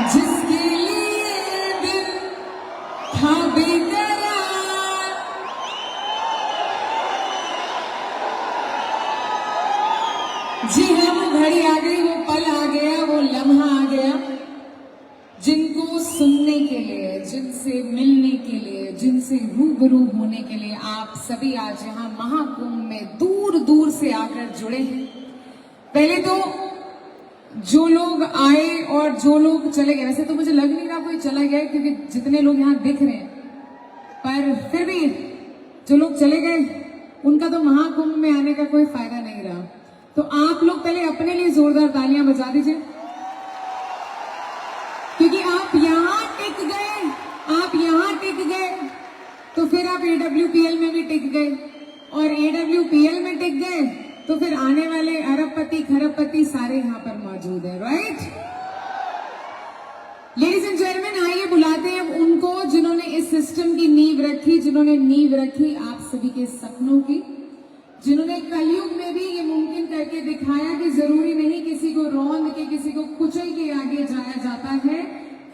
जिसके लिए दिल था बेकरार, जी हाँ वो घड़ी आ गई, वो पल आ गया, वो लम्हा आ गया, जिनको सुनने के लिए, जिनसे मिलने के लिए, जिनसे रूबरू होने के लिए आप सभी आज यहाँ महाकुंभ में दूर दूर से आकर जुड़े हैं। पहले तो जो लोग आए और जो लोग चले गए, वैसे तो मुझे लग नहीं रहा कोई चला गया क्योंकि जितने लोग यहाँ दिख रहे हैं, पर फिर भी जो लोग चले गए उनका तो महाकुंभ में आने का कोई फायदा नहीं रहा। तो आप लोग पहले अपने लिए जोरदार तालियां बजा दीजिए, क्योंकि आप यहाँ टिक गए, आप यहाँ टिक गए तो फिर आप AWPL में भी टिक गए, और AWPL में टिक गए तो फिर आने वाले अरबपति खरबपति सारे यहाँ पर मौजूद है, राइट? लेडीज एंड जेंटलमैन, आइए बुलाते हैं अब उनको जिन्होंने इस सिस्टम की नींव रखी, जिन्होंने नींव रखी आप सभी के सपनों की, जिन्होंने कलयुग में भी ये मुमकिन करके दिखाया कि जरूरी नहीं किसी को रौंद के, किसी को कुचल के आगे जाया जाता है।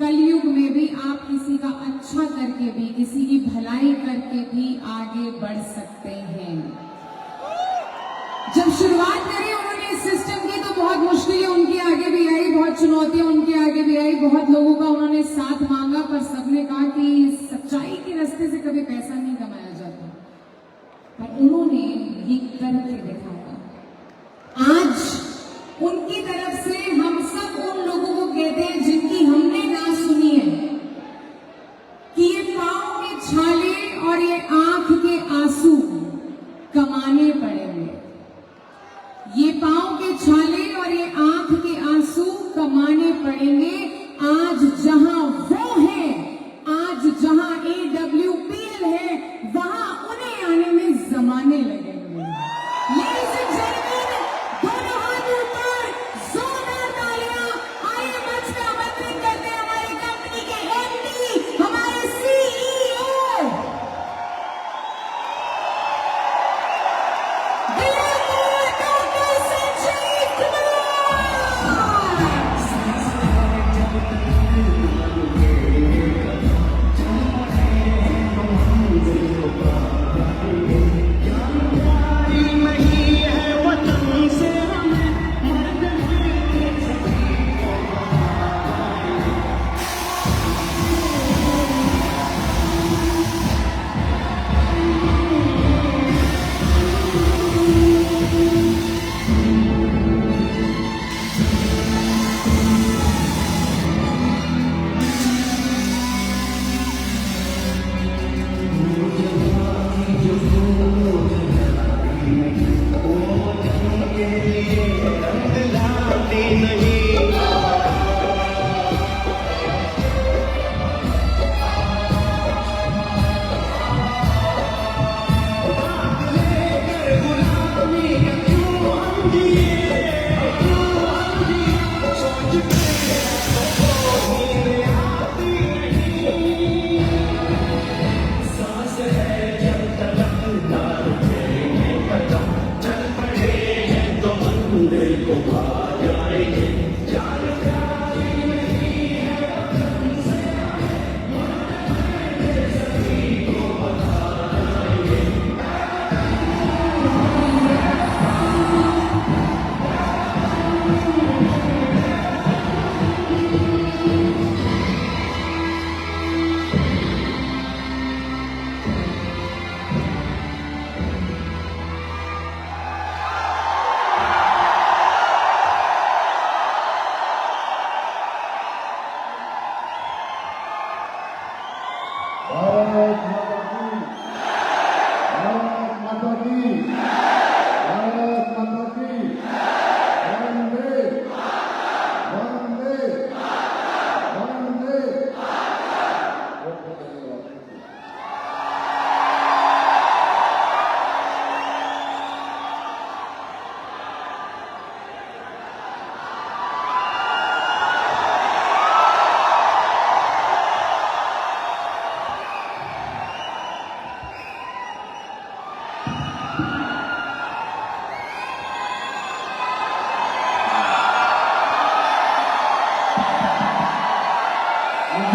कलयुग में भी आप किसी का अच्छा करके भी, किसी की भलाई करके भी आगे बढ़ सकते हैं। जब शुरुआत करी उन्होंने इस सिस्टम की तो बहुत मुश्किलें उनके आगे भी आई, बहुत चुनौतियां उनके आगे भी आई, बहुत लोगों का उन्होंने साथ मांगा, पर सबने कहा कि सच्चाई के रास्ते से कभी पैसा नहीं कमाया जाता, पर उन्होंने ये करके दिखाया। आज उनकी तरफ से हम सब उन लोगों को कहते हैं जिनकी हमने ना सुनी है कि ये पांव के छाले और ये आंख के आंसू कमाने पड़ेंगे।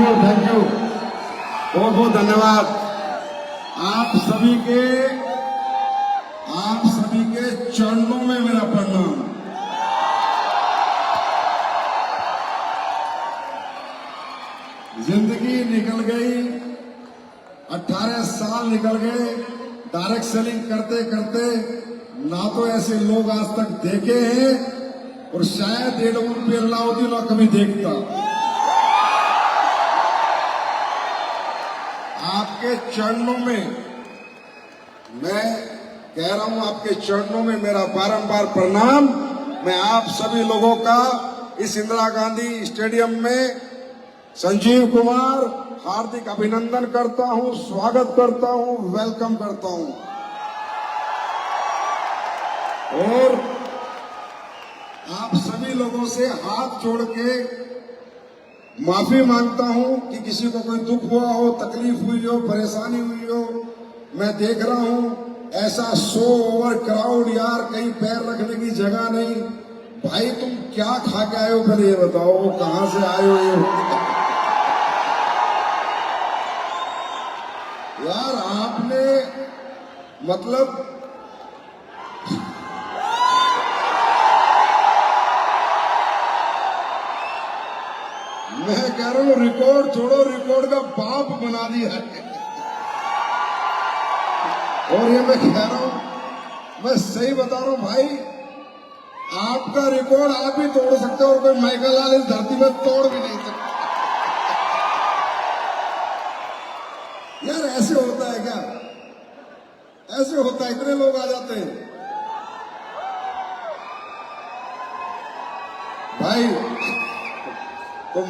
थैंक यू, बहुत बहुत धन्यवाद। आप सभी के चरणों में मेरा प्रणाम। जिंदगी निकल गई, 18 साल निकल गए डायरेक्ट सेलिंग करते करते। ना तो ऐसे लोग आज तक देखे हैं और शायद एडवलपी अल्लाउद्दीन ना कभी देखता। आपके चरणों में मैं कह रहा हूं, आपके चरणों में मेरा बारंबार प्रणाम। मैं आप सभी लोगों का इस इंदिरा गांधी स्टेडियम में संजीव कुमार हार्दिक अभिनंदन करता हूं, स्वागत करता हूं, वेलकम करता हूं। और आप सभी लोगों से हाथ जोड़ के माफी मांगता हूं कि किसी को कोई दुख हुआ हो, तकलीफ हुई हो, परेशानी हुई हो। मैं देख रहा हूं ऐसा 100 ओवर क्राउड, यार कहीं पैर रखने की जगह नहीं। भाई तुम क्या खा के आए हो, पहले ये बताओ, कहां से आए हो ये? यार आपने मतलब मैं कह रहा हूं रिकॉर्ड छोड़ो, रिकॉर्ड का बाप बना दिया है। और ये मैं कह रहा हूं, मैं सही बता रहा हूं भाई, आपका रिकॉर्ड आप ही तोड़ सकते हो और कोई माइकल लाल इस धरती में तोड़ भी नहीं सकता। यार ऐसे होता है क्या? ऐसे होता है, इतने लोग आ जाते हैं भाई। तो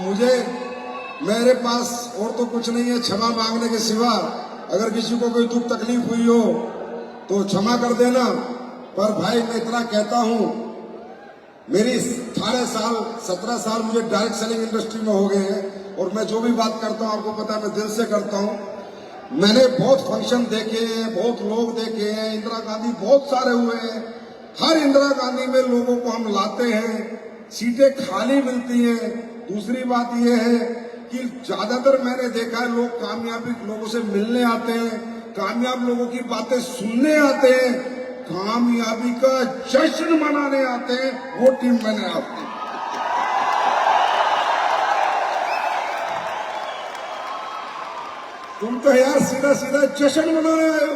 मेरे पास और तो कुछ नहीं है क्षमा मांगने के सिवा। अगर किसी को कोई दुख तकलीफ हुई हो तो क्षमा कर देना। पर भाई मैं इतना कहता हूं, मेरी 17 साल मुझे डायरेक्ट सेलिंग इंडस्ट्री में हो गए हैं और मैं जो भी बात करता हूं आपको पता है मैं दिल से करता हूं। मैंने बहुत फंक्शन देखे हैं, बहुत लोग देखे हैं, इंदिरा गांधी बहुत सारे हुए हैं। हर इंदिरा गांधी में लोगों को हम लाते हैं, सीटें खाली मिलती हैं। दूसरी बात यह है कि ज्यादातर मैंने देखा है लोग कामयाबी लोगों से मिलने आते हैं, कामयाब लोगों की बातें सुनने आते हैं, कामयाबी का जश्न मनाने आते हैं। वो टीम मैंने आपकी। तुम तो यार सीधा सीधा जश्न मनाने आए हो,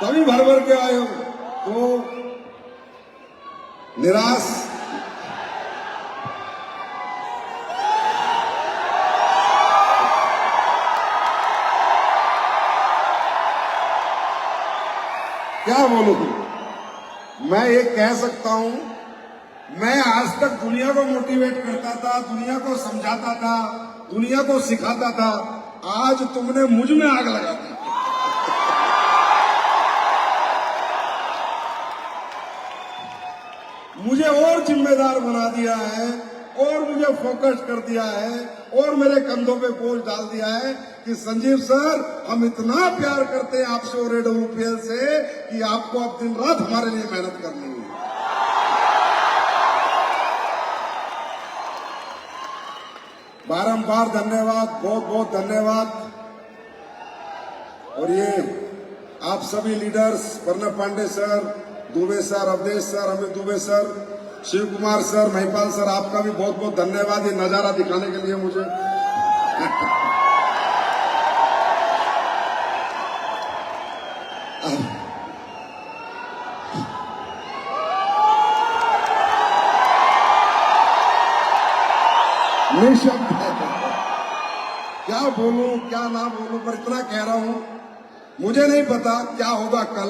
तभी भर भर के आए हो। तो निराश क्या बोलूं? मैं ये कह सकता हूं, मैं आज तक दुनिया को मोटिवेट करता था, दुनिया को समझाता था, दुनिया को सिखाता था। आज तुमने मुझ में आग लगा दी। मुझे और जिम्मेदार बना दिया है और मुझे फोकस कर दिया है और मेरे कंधों पे बोझ डाल दिया है कि संजीव सर, हम इतना प्यार करते हैं आपसे और एडब्ल्यूपीएल से कि आपको अब दिन रात हमारे लिए मेहनत करनी है। बारंबार धन्यवाद, बहुत बहुत धन्यवाद। और ये आप सभी leaders, Pranab Pandey sir, Dubey sir, Awadhesh sir, Amit Dubey sir, Shiv Kumar sir, Mahipal sir, आपका भी बहुत बहुत धन्यवाद ये नजारा दिखाने के लिए मुझे। निशब्द है, क्या बोलूं क्या ना बोलूं, पर इतना कह रहा हूं, मुझे नहीं पता क्या होगा कल,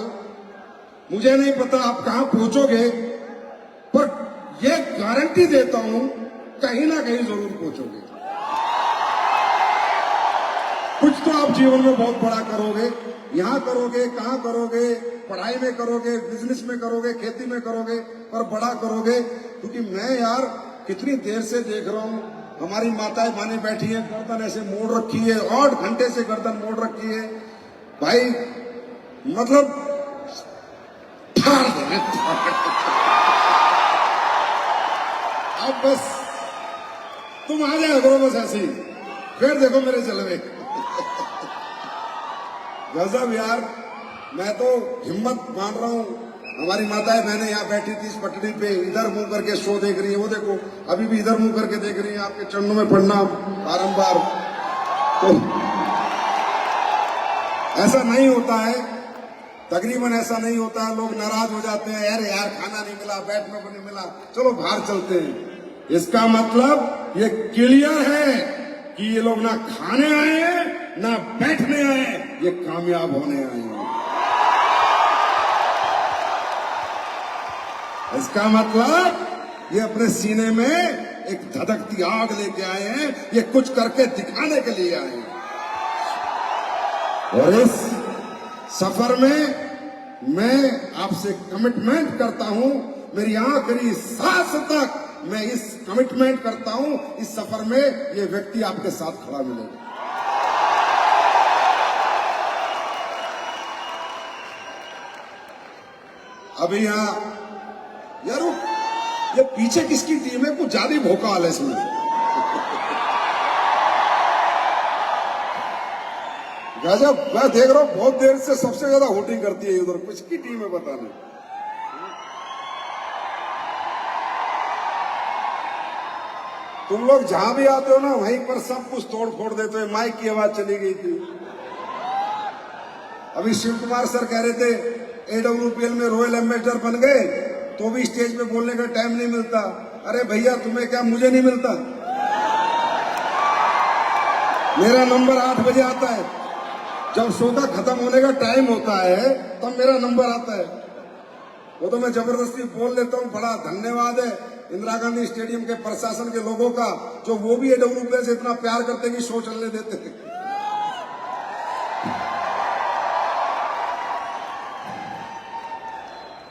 मुझे नहीं पता आप कहां पहुंचोगे, पर यह गारंटी देता हूं कहीं ना कहीं जरूर पहुंचोगे। कुछ तो आप जीवन में बहुत बड़ा करोगे। यहां करोगे, कहां करोगे, पढ़ाई में करोगे, बिजनेस में करोगे, खेती में करोगे, पर बड़ा करोगे। क्योंकि मैं यार कितनी देर से देख रहा हूं, हमारी माताएं बहनें बैठी है, गर्दन ऐसे मोड़ रखी है, 8 घंटे से गर्दन मोड़ रखी है भाई। मतलब अब तुम आ जाओ करो बस ऐसे ही, फिर देखो मेरे जलवे। गजब यार, मैं तो हिम्मत मान रहा हूं। हमारी माताएं बहनें यहाँ बैठी थी इस पटड़ी पे, इधर मुंह करके शो देख रही है, वो देखो अभी भी इधर मुंह करके देख रही है। आपके चरणों में प्रणाम बारंबार। तो ऐसा नहीं होता है, तकरीबन ऐसा नहीं होता है। लोग नाराज हो जाते हैं, अरे यार खाना नहीं मिला, बैठने को नहीं मिला, चलो बाहर चलते हैं। इसका मतलब ये क्लियर है कि ये लोग ना खाने आए हैं ना बैठने आए हैं, ये कामयाब होने आए हैं। इसका मतलब ये अपने सीने में एक धधकती आग लेके आए हैं, ये कुछ करके दिखाने के लिए आए हैं। और इस सफर में मैं आपसे कमिटमेंट करता हूं, मेरी आखिरी सांस तक मैं इस कमिटमेंट करता हूं, इस सफर में ये व्यक्ति आपके साथ खड़ा मिलेगा। अभी यहां यार ये पीछे किसकी टीम है? कुछ ज्यादा भोकाल है इसमें। गजब, मैं देख रहा हूं बहुत देर से सबसे ज्यादा होटिंग करती है उधर, किसकी टीम है पता नहीं। तुम लोग जहां भी आते हो ना वहीं पर सब कुछ तोड़ फोड़ देते हो। माइक की आवाज चली गई थी। अभी शिव कुमार सर कह रहे थे AWPL में रॉयल एम्बेसडर बन गए तो भी स्टेज पे बोलने का टाइम नहीं मिलता। अरे भैया तुम्हें क्या, मुझे नहीं मिलता? मेरा नंबर 8 बजे आता है, जब शो का खत्म होने का टाइम होता है तब मेरा नंबर आता है। वो तो मैं जबरदस्ती बोल लेता हूँ। बड़ा धन्यवाद है इंदिरा गांधी स्टेडियम के प्रशासन के लोगों का, जो वो भी AWPL से इतना प्यार करते कि शो चलने देते थे।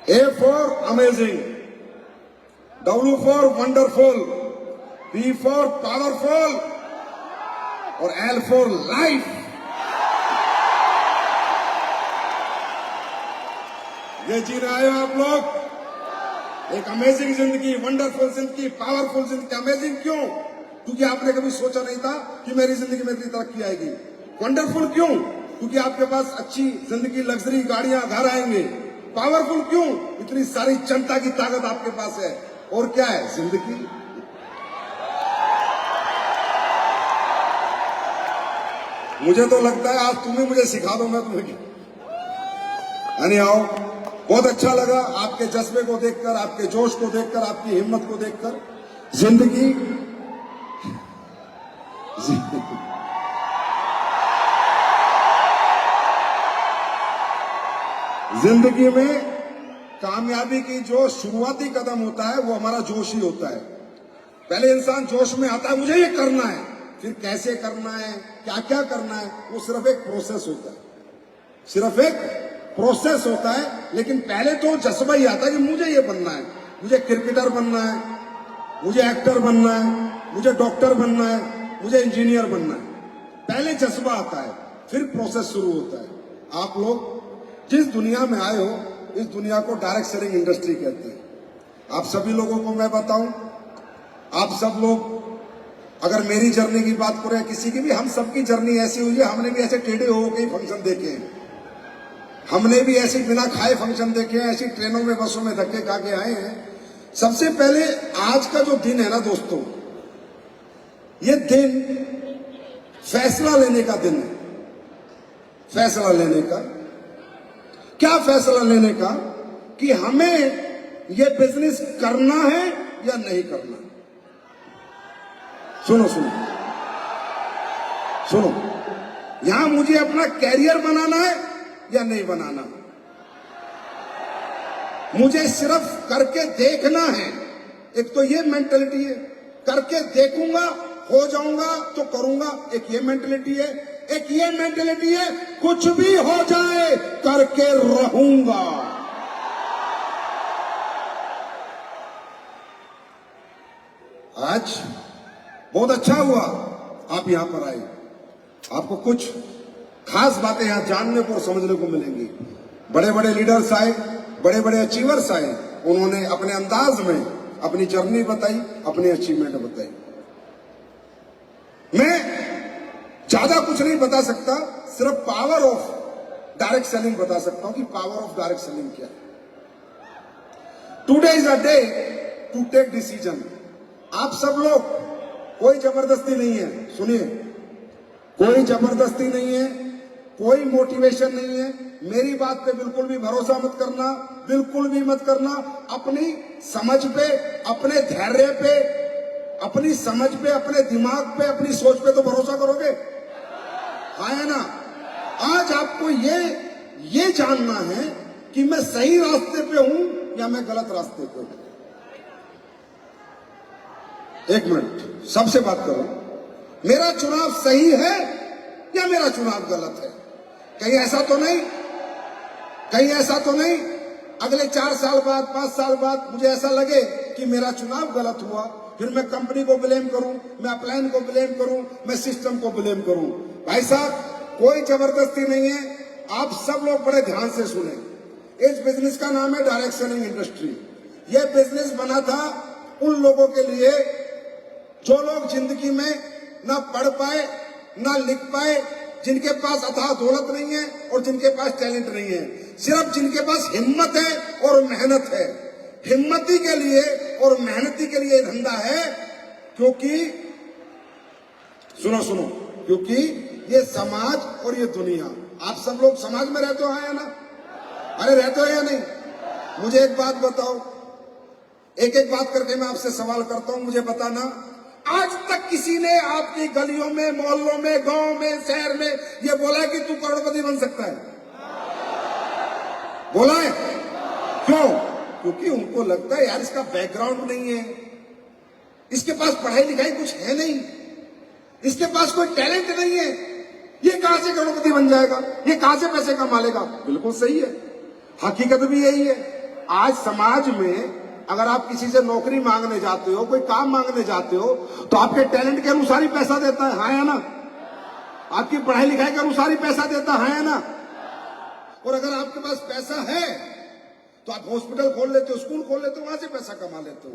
A for amazing, W for wonderful, P for powerful और L for life। ये जी रहे आए हो आप लोग, एक अमेजिंग जिंदगी, वंडरफुल जिंदगी, पावरफुल जिंदगी। अमेजिंग क्यों? क्योंकि आपने कभी सोचा नहीं था कि मेरी जिंदगी में इतनी तरक्की आएगी। वंडरफुल क्यों? क्योंकि आपके पास अच्छी जिंदगी, लग्जरी गाड़ियां, घर आएंगे। पावरफुल क्यों? इतनी सारी जनता की ताकत आपके पास है। और क्या है? जिंदगी। मुझे तो लगता है आज तुम्हें मुझे सिखा दो, मैं तुम्हें यानी आओ। बहुत अच्छा लगा आपके जज्बे को देखकर, आपके जोश को देखकर, आपकी हिम्मत को देखकर। जिंदगी में कामयाबी की जो शुरुआती कदम होता है वो हमारा जोश ही होता है। पहले इंसान जोश में आता है, मुझे ये करना है, फिर कैसे करना है, क्या क्या करना है, वो सिर्फ एक प्रोसेस होता है, सिर्फ एक प्रोसेस होता है। लेकिन पहले तो जज्बा ही आता है कि मुझे ये बनना है, मुझे क्रिकेटर बनना है, मुझे एक्टर बनना है, मुझे डॉक्टर बनना है, मुझे इंजीनियर बनना है। पहले जज्बा आता है, फिर प्रोसेस शुरू होता है। आप लोग जिस दुनिया में आए हो, इस दुनिया को डायरेक्ट सेलिंग इंडस्ट्री कहते हैं। आप सभी लोगों को मैं बताऊं, आप सब लोग अगर मेरी जर्नी की बात करें, किसी की भी, हम सबकी जर्नी ऐसी हुई है। हमने भी ऐसे टेढ़े हो गए फंक्शन देखे हैं, हमने भी ऐसे बिना खाए फंक्शन देखे हैं, ऐसी ट्रेनों में, बसों में धक्के खा के आए हैं। सबसे पहले आज का जो दिन है ना दोस्तों, ये दिन फैसला लेने का दिन है। फैसला लेने का, क्या फैसला लेने का कि हमें ये बिजनेस करना है या नहीं करना। सुनो सुनो सुनो, यहां मुझे अपना कैरियर बनाना है या नहीं बनाना। मुझे सिर्फ करके देखना है। एक तो ये मेंटलिटी है, करके देखूंगा, हो जाऊंगा तो करूंगा, एक ये मेंटलिटी है। एक ये मेंटलिटी है, कुछ भी हो जाए करके रहूंगा। आज बहुत अच्छा हुआ आप यहां पर आए। आपको कुछ खास बातें यहां जानने को और समझने को मिलेंगी। बड़े बड़े लीडर्स आए, बड़े बड़े अचीवर्स आए, उन्होंने अपने अंदाज में अपनी जर्नी बताई, अपनी अचीवमेंट बताई। मैं ज्यादा कुछ नहीं बता सकता, सिर्फ पावर ऑफ डायरेक्ट सेलिंग बता सकता हूं कि पावर ऑफ डायरेक्ट सेलिंग क्या है। Today is a day to take decision. आप सब लोग, कोई जबरदस्ती नहीं है, सुनिए, कोई जबरदस्ती नहीं है, कोई मोटिवेशन नहीं है। मेरी बात पे बिल्कुल भी भरोसा मत करना, बिल्कुल भी मत करना। अपनी समझ पे, अपने धैर्य पे, अपनी समझ पे, अपने दिमाग पे, अपनी सोच पे तो भरोसा करोगे, हाँ है ना। आज आपको ये जानना है कि मैं सही रास्ते पे हूं या मैं गलत रास्ते पे हूं। एक मिनट, सबसे बात करो, मेरा चुनाव सही है या मेरा चुनाव गलत है? कहीं ऐसा तो नहीं, कहीं ऐसा तो नहीं अगले 4 साल बाद, 5 साल बाद मुझे ऐसा लगे कि मेरा चुनाव गलत हुआ, फिर मैं कंपनी को ब्लेम करूं, मैं अपलाइन को ब्लेम करूं, मैं सिस्टम को ब्लेम करूं। भाई साहब, कोई जबरदस्ती नहीं है। आप सब लोग बड़े ध्यान से सुने। इस बिजनेस का नाम है डायरेक्ट सेलिंग इंडस्ट्री। यह बिजनेस बना था उन लोगों के लिए जो लोग जिंदगी में ना पढ़ पाए, ना लिख पाए, जिनके पास अथाह दौलत नहीं है और जिनके पास टैलेंट नहीं है, सिर्फ जिनके पास हिम्मत है और मेहनत है। हिम्मती के लिए और मेहनती के लिए धंधा है, क्योंकि सुनो सुनो, क्योंकि ये समाज और ये दुनिया, आप सब लोग समाज में रहते हो या ना? अरे रहते हो या नहीं? मुझे एक बात बताओ, एक एक बात करके मैं आपसे सवाल करता हूं, मुझे बताना, आज तक किसी ने आपकी गलियों में, मोहल्लों में, गांव में, शहर में ये बोला है कि तू करोड़पति बन सकता है? बोला है? क्यों? क्योंकि उनको लगता है यार इसका बैकग्राउंड नहीं है, इसके पास पढ़ाई लिखाई कुछ है नहीं, इसके पास कोई टैलेंट नहीं है, ये कहां से करोड़पति बन जाएगा, ये कहां से पैसे कमा लेगा। बिल्कुल सही है, हकीकत भी यही है। आज समाज में अगर आप किसी से नौकरी मांगने जाते हो, कोई काम मांगने जाते हो, तो आपके टैलेंट के अनुसार ही पैसा देता है, हाँ या ना? आपकी पढ़ाई लिखाई के अनुसार ही पैसा देता है, हाँ या ना? और अगर आपके पास पैसा है तो आप हॉस्पिटल खोल लेते हो, स्कूल खोल लेते हो, वहां से पैसा कमा लेते हो।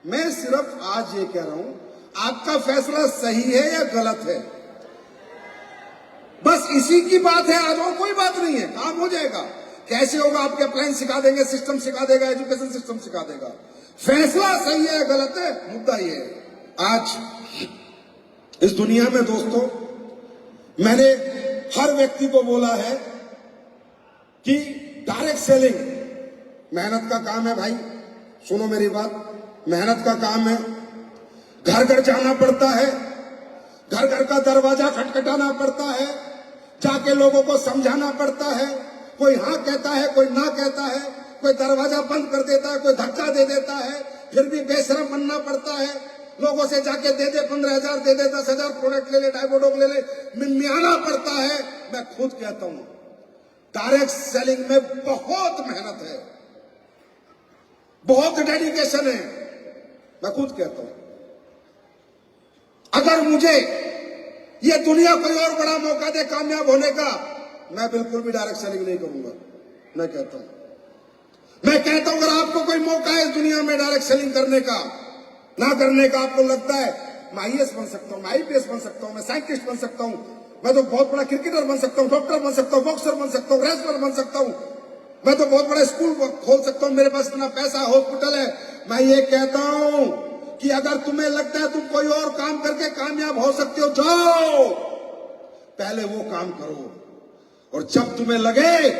मैं सिर्फ आज ये कह रहा हूं, आपका फैसला सही है या गलत है, बस इसी की बात है आज, और कोई बात नहीं है। काम हो जाएगा। कैसे होगा? आपके अपलाइन सिखा देंगे, सिस्टम सिखा देगा, एजुकेशन सिस्टम सिखा देगा। फैसला सही है या गलत है, मुद्दा ये है। आज इस दुनिया में दोस्तों, मैंने हर व्यक्ति को बोला है कि डायरेक्ट सेलिंग मेहनत का काम है। भाई सुनो मेरी बात, मेहनत का काम है। घर घर जाना पड़ता है, घर घर का दरवाजा खटखटाना पड़ता है, जाके लोगों को समझाना पड़ता है। कोई हाँ कहता है, कोई ना कहता है, कोई दरवाजा बंद कर देता है, कोई धक्का दे देता है, फिर भी बेशरम बनना पड़ता है। लोगों से जाके दे दे 15,000, दे दे 10,000, प्रोडक्ट ले ले, डाइबोडोक ले ले, मिमियाना पड़ता है। मैं खुद कहता हूं, डायरेक्ट सेलिंग में बहुत मेहनत है, बहुत डेडिकेशन है। मैं खुद कहता हूं, अगर मुझे ये दुनिया कोई और बड़ा मौका दे कामयाब होने का, मैं बिल्कुल भी डायरेक्ट सेलिंग नहीं करूंगा। मैं कहता हूं, अगर आपको कोई मौका है इस दुनिया में डायरेक्ट सेलिंग करने का, ना करने का, आपको लगता है मैं IAS बन सकता हूं, मैं IPS बन सकता हूं, मैं साइंटिस्ट बन सकता हूं, मैं तो बहुत बड़ा क्रिकेटर बन सकता हूं, डॉक्टर बन सकता हूं, बॉक्सर बन सकता हूं, रेसलर बन सकता हूं, मैं तो बहुत बड़ा स्कूल खोल सकता हूं, मेरे पास इतना पैसा, हॉस्पिटल है। मैं ये कहता हूं कि अगर तुम्हें लगता है तुम कोई और काम करके कामयाब हो सकते हो, जाओ पहले वो काम करो। और जब तुम्हें लगे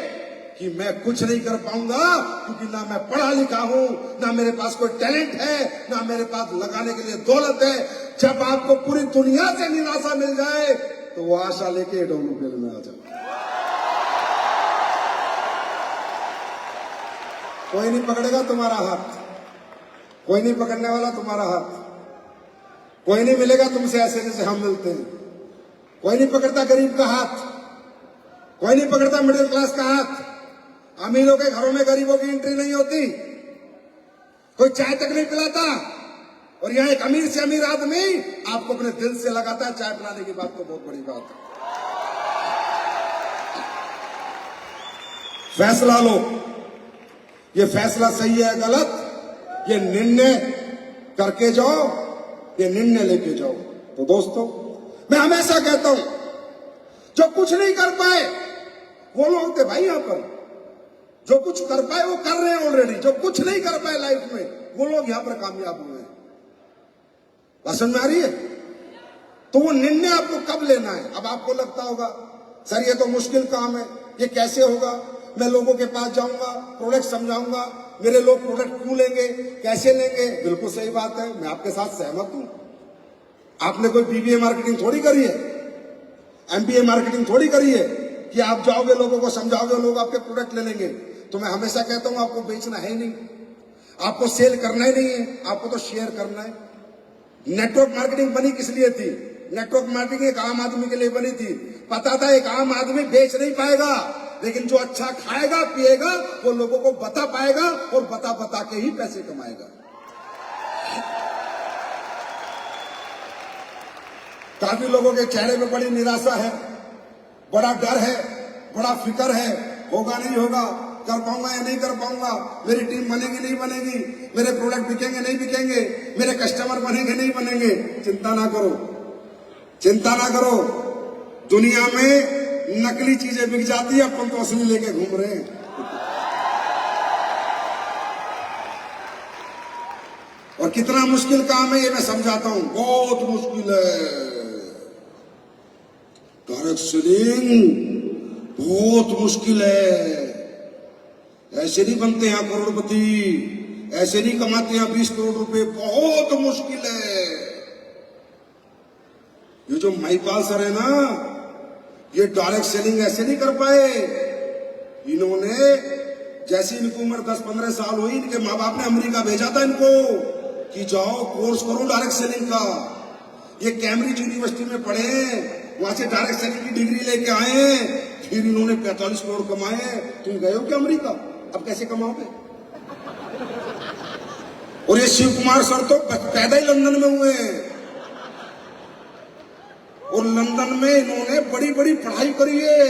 कि मैं कुछ नहीं कर पाऊंगा, क्योंकि ना मैं पढ़ा लिखा हूं, ना मेरे पास कोई टैलेंट है, ना मेरे पास लगाने के लिए दौलत है, जब आपको पूरी दुनिया से निराशा मिल जाए, तो वो आशा लेके डब्ल्यूपीएल में आ जाओ। कोई नहीं पकड़ेगा तुम्हारा हाथ, कोई नहीं पकड़ने वाला तुम्हारा हाथ, कोई नहीं मिलेगा तुमसे ऐसे जैसे हम मिलते हैं। कोई नहीं पकड़ता गरीब का हाथ, कोई नहीं पकड़ता मिडिल क्लास का हाथ। अमीरों के घरों में गरीबों की एंट्री नहीं होती, कोई चाय तक नहीं पिलाता। और यहाँ एक अमीर से अमीर आदमी आपको अपने दिल से लगाता है चाय पिलाने की बात, तो बहुत बड़ी बात है। फैसला लो, ये फैसला सही है गलत, ये निर्णय करके जाओ, ये निर्णय लेके जाओ। तो दोस्तों, मैं हमेशा कहता हूं, जो कुछ नहीं कर पाए वो लोग थे भाई यहां पर, जो कुछ कर पाए वो कर रहे हैं ऑलरेडी, जो कुछ नहीं कर पाए लाइफ में वो लोग यहां पर कामयाब हुए हैं। बात समझ में आ रही है? तो वो निर्णय आपको कब लेना है। अब आपको लगता होगा सर ये तो मुश्किल काम है, ये कैसे होगा, मैं लोगों के पास जाऊंगा, प्रोडक्ट समझाऊंगा, मेरे लोग प्रोडक्ट क्यों लेंगे, कैसे लेंगे। बिल्कुल सही बात है, मैं आपके साथ सहमत हूं। आपने कोई बीबीए मार्केटिंग थोड़ी करी है, एमबीए मार्केटिंग थोड़ी करी है कि आप जाओगे लोगों को समझाओगे, लोग आपके प्रोडक्ट ले लेंगे। तो मैं हमेशा कहता हूं आपको बेचना है ही नहीं, आपको सेल करना ही नहीं है, आपको तो शेयर करना है। नेटवर्क मार्केटिंग बनी किस लिए थी? नेटवर्क मार्केटिंग एक आम आदमी के लिए बनी थी। पता था एक आम आदमी बेच नहीं पाएगा, लेकिन जो अच्छा खाएगा पिएगा वो लोगों को बता पाएगा और बता बता के ही पैसे कमाएगा। काफी लोगों के चेहरे पे बड़ी निराशा है, बड़ा डर है, बड़ा फिक्र है, होगा नहीं होगा, कर पाऊंगा या नहीं कर पाऊंगा, मेरी टीम बनेगी नहीं बनेगी, मेरे प्रोडक्ट बिकेंगे नहीं बिकेंगे, मेरे कस्टमर बनेंगे नहीं बनेंगे। चिंता ना करो, चिंता ना करो, दुनिया में नकली चीजें बिक जाती है, अपन तो असली लेके घूम रहे हैं। और कितना मुश्किल काम है ये मैं समझाता हूं, बहुत मुश्किल है। डायरेक्ट सेलिंग बहुत मुश्किल है, ऐसे नहीं बनते हैं करोड़पति, ऐसे नहीं कमाते हैं 20 करोड़ रुपए, बहुत मुश्किल है। ये जो महिपाल सर है ना, ये डायरेक्ट सेलिंग ऐसे नहीं कर पाए। इन्होंने जैसी इनकी उम्र 10-15 साल हुई, इनके माँ बाप ने अमेरिका भेजा था इनको कि जाओ कोर्स करो डायरेक्ट सेलिंग का। ये कैम्ब्रिज यूनिवर्सिटी में पढ़े, वहां से डायरेक्ट सेलिंग की डिग्री लेके आए, फिर इन्होंने 45 करोड़ कमाए। तुम गए हो क्या अमेरिका? अब कैसे कमाओगे? और ये शिव कुमार सर तो पैदा ही लंदन में हुए हैं, और लंदन में इन्होंने बड़ी बड़ी पढ़ाई करी है,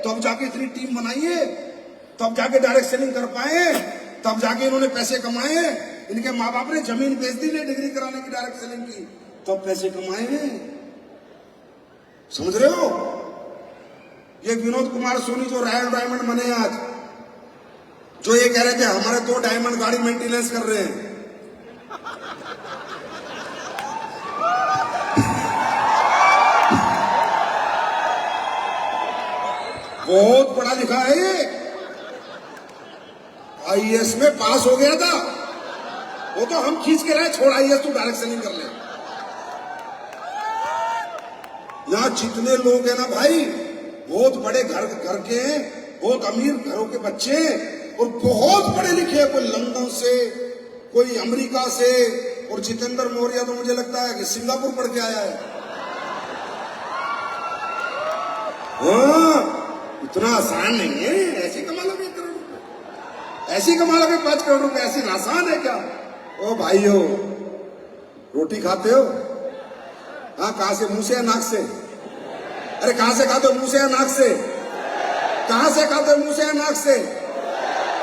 तब जाके इतनी टीम बनाई है, तब जाके डायरेक्ट सेलिंग कर पाए, तब जाके इन्होंने पैसे कमाए। इनके माँ बाप ने जमीन बेच दी डिग्री कराने की डायरेक्ट सेलिंग की, तब पैसे कमाए हैं। समझ रहे हो? ये विनोद कुमार सोनी जो रॉयल डायमंड बने आज, जो ये कह रहे थे हमारे 2 डायमंड गाड़ी मेंटेनेंस कर रहे हैं, बहुत पढ़ा लिखा है ये, आईएएस में पास हो गया था, वो तो हम खींच के रहे, छोड़ आईएएस तू डायरेक्ट सेलिंग कर ले। यहां जितने लोग हैं ना भाई, बहुत बड़े घर के, बहुत अमीर घरों के बच्चे, और बहुत पढ़े लिखे हैं, कोई लंदन से, कोई अमेरिका से, और जितेंद्र मौर्य तो मुझे लगता है कि सिंगापुर पढ़ के आया है। हाँ, इतना आसान नहीं है, ऐसे कमा लोगे 1 करोड़ रुपए, ऐसे कमा लोगे 5 करोड़ रुपए, ऐसे आसान है क्या? ओ भाइयों, रोटी खाते हो? हाँ, कहां से? मुंह से या नाक से? अरे कहां से खाते हो? मुंह से या नाक से? कहां से खाते हो? मुंह से या नाक से?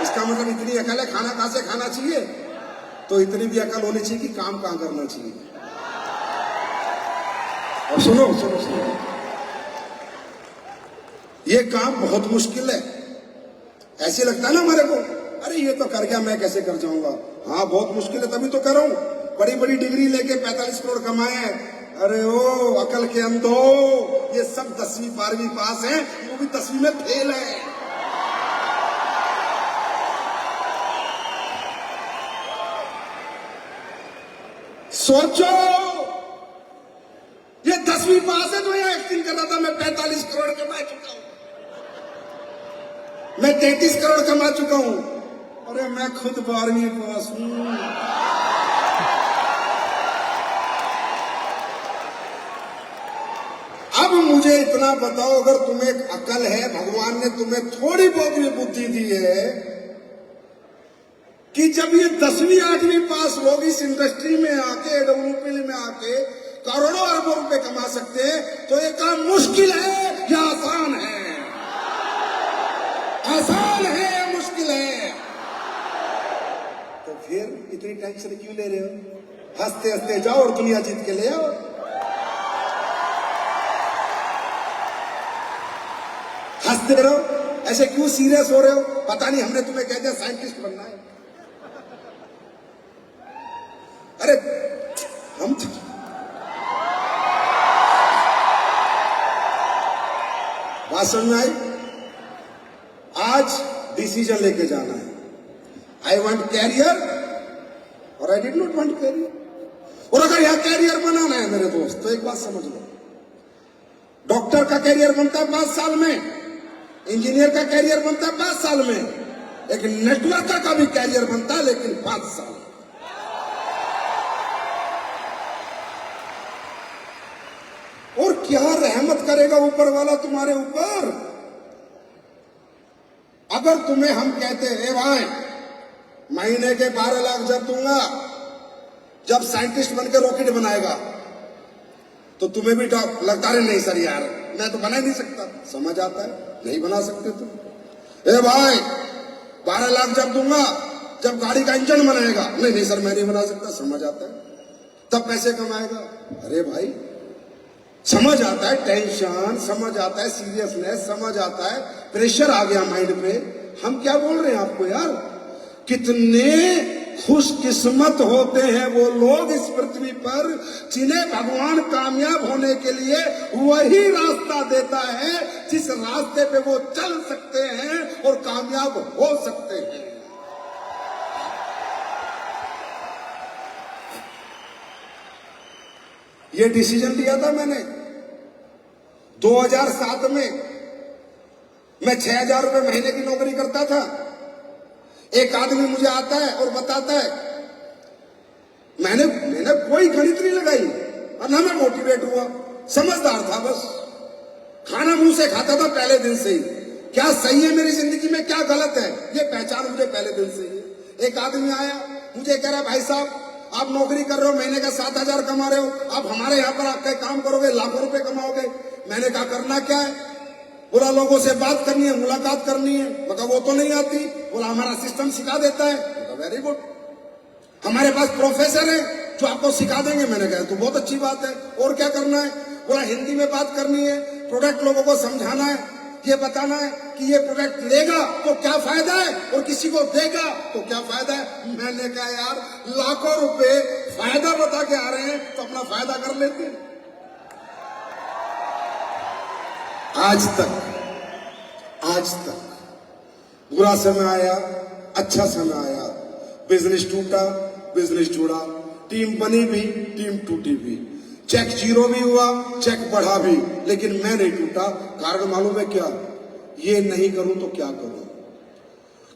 इसका मतलब इतनी अकल है, खाना कहां से खाना चाहिए, तो इतनी भी अकल होनी चाहिए कि काम कहां करना चाहिए। और सुनो सुनो सुनो, ये काम बहुत मुश्किल है। ऐसे लगता है ना हमारे को, अरे ये तो कर गया, मैं कैसे कर जाऊंगा। हाँ, बहुत मुश्किल है, तभी तो कर रहा हूं। बड़ी बड़ी डिग्री लेके 45 करोड़ कमाए। अरे ओ अकल के अंधो, ये सब 10वीं 12वीं पास है, वो भी 10वीं में फेल है। सोचो, ये 10वीं पास है, जो यहां एक्टिंग कर रहा था, मैं 45 करोड़ कमा चुका हूं, मैं 33 करोड़ कमा चुका हूं। अरे मैं खुद 12वीं पास हूं। अब मुझे इतना बताओ, अगर तुम्हें अकल है, भगवान ने तुम्हें थोड़ी बहुत भी बुद्धि दी है, कि जब ये 10वीं 8वीं पास लोग इस इंडस्ट्री में आके, एडब्ल्यूपी में आके करोड़ों अरबों रुपए कमा सकते हैं, तो ये काम मुश्किल है या आसान है? आसान है या मुश्किल है? तो फिर इतनी टेंशन क्यों ले रहे हो? हंसते हंसते जाओ और दुनिया जीत के ले आओ। हंसते रहो, ऐसे क्यों सीरियस हो रहे हो? पता नहीं हमने तुम्हें कह दिया साइंटिस्ट बनना है। अरे हम बात समझ में आई? आज डिसीजन लेके जाना है। आई वॉन्ट कैरियर और I did not want career. और अगर यह कैरियर बनाना है मेरे दोस्त तो एक बात समझ लो, डॉक्टर का कैरियर बनता है 5 साल में, इंजीनियर का कैरियर बनता है 5 साल में, एक नेटवर्कर का भी कैरियर बनता है लेकिन 5 साल। और क्या रहमत करेगा ऊपर वाला तुम्हारे ऊपर? अगर तुम्हें हम कहते हैं भाई महीने के 12 लाख जब दूंगा जब साइंटिस्ट बनकर रॉकेट बनाएगा, तो तुम्हें भी लगता है नहीं सर यार मैं तो बना ही नहीं सकता। समझ आता है नहीं बना सकते तुम। ए भाई 12 लाख जब दूंगा जब गाड़ी का इंजन बनाएगा, नहीं सर मैं नहीं बना सकता। समझ आता है तब पैसे कमाएगा। अरे भाई समझ आता है टेंशन, समझ आता है सीरियसनेस, समझ आता है प्रेशर आ गया माइंड पे। हम क्या बोल रहे हैं आपको यार? कितने खुशकिस्मत होते हैं वो लोग इस पृथ्वी पर जिन्हें भगवान कामयाब होने के लिए वही रास्ता देता है जिस रास्ते पे वो चल सकते हैं और कामयाब हो सकते हैं। ये डिसीजन लिया था मैंने 2007 में। मैं 6,000 रुपए महीने की नौकरी करता था। एक आदमी मुझे आता है और बताता है, मैंने कोई गणित नहीं लगाई और ना मैं मोटिवेट हुआ, समझदार था बस, खाना मुंह से खाता था पहले दिन से ही। क्या सही है मेरी जिंदगी में, क्या गलत है, ये पहचान मुझे पहले दिन से ही। एक आदमी आया मुझे कह रहा भाई साहब आप नौकरी कर रहे हो, महीने का 7,000 कमा रहे हो, आप हमारे यहाँ पर आपका काम करोगे लाखों रुपए कमाओगे। मैंने कहा करना क्या है? बोला लोगों से बात करनी है, मुलाकात करनी है। मगर वो तो नहीं आती। बोला हमारा सिस्टम सिखा देता है। वेरी गुड, हमारे पास प्रोफेसर है जो आपको सिखा देंगे। मैंने कहा तो बहुत अच्छी बात है, और क्या करना है? बोला हिंदी में बात करनी है, प्रोडक्ट लोगों को समझाना है, ये बताना है कि ये प्रोडक्ट लेगा तो क्या फायदा है और किसी को देगा तो क्या फायदा है। मैंने कहा यार लाखों रुपए फायदा बता के आ रहे हैं तो अपना फायदा कर लेते हैं। आज तक बुरा समय आया, अच्छा समय आया, बिजनेस टूटा, बिजनेस जुड़ा, टीम बनी भी, टीम टूटी भी, चेक जीरो भी हुआ, चेक बढ़ा भी, लेकिन मैं नहीं टूटा। कारण मालूम है क्या? ये नहीं करूं तो क्या करूं?